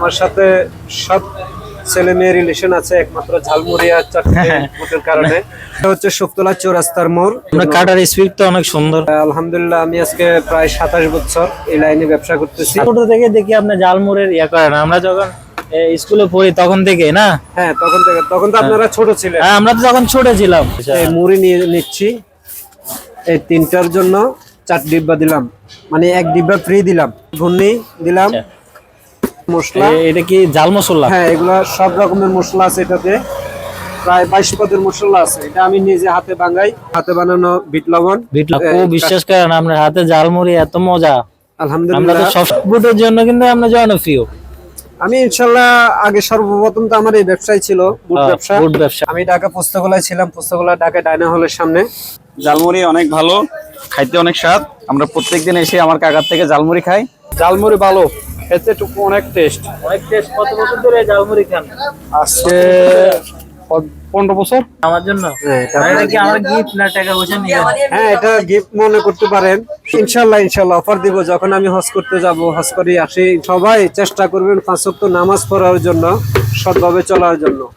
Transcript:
আমার সাথে সব ছেলে মেয়ে রিলেশন আছে একমাত্র ঝালমুড়িয়া চাটের কারণে। এটা হচ্ছে শুকতলা চৌরাস্তার মোড়। আপনার কাটার স্পিড তো অনেক সুন্দর। আলহামদুলিল্লাহ, আমি আজকে প্রায় 27 বছর এই লাইনে ব্যবসা করতেছি। ছোট থেকে দেখি আপনি ঝালমুড়ির ইয়া করেন, আমরা যখন স্কুলে পড়ি তখন থেকে না? হ্যাঁ, তখন তো আপনারা ছোট ছিলেন। হ্যাঁ, আমরা তো তখন ছোট ছিলাম। এই মুড়ি নিয়ে নিচ্ছি, এই 3টার জন্য 4 ডিব্বা দিলাম, মানে 1 ডিব্বা ফ্রি দিলাম। ঘুগনি দিলাম, মশলা। এটা কি জাল মশলা? হ্যাঁ, এগুলা সব রকমের মশলা আছে এটাতে, প্রায় 22 পদের মশলা আছে। এটা আমি নিজে হাতে বানাই, হাতে বানানো বিট লবণ। বিশ্বাস করেন আপনার হাতে ঝালমুড়ি এত মজা। আমরা তো আলহামদুলিল্লাহ। সব ফুডের জন্য কিন্তু আমরা জনপ্রিয়। আমি ইনশাল্লাহ আগে সর্বপ্রথম তো আমার এই ব্যবসায় ছিল, বুট ব্যবসা। ফুড ব্যবসা। আমি ঢাকা পুস্তকালয় ছিলাম, পুস্তকালয় ঢাকা ডায়না হলের সামনে। জালমুড়ি অনেক ভালো, খাইতে অনেক স্বাদ। আমরা প্রত্যেকদিন এসে আমার কাকার থেকে জালমুড়ি খাই। জালমুড়ি ভালো, খেতে অনেক টেস্ট। অনেক টেস্ট। কত বছর ধরে জালমুড়ি খান? আজকে 15 বছর। আমার জন্য? হ্যাঁ, আর এটা কি আমার গিফট না টাকা পয়সা নিয়ে? হ্যাঁ, এটা গিফট মনে করতে পারেন। ইনশাল্লাহ অফার দিব যখন আমি হজ করতে যাব, হজ করে আসি। সবাই চেষ্টা করবেন 5 ওয়াক্ত নামাজ পড়ার জন্য, সৎভাবে চলার জন্য।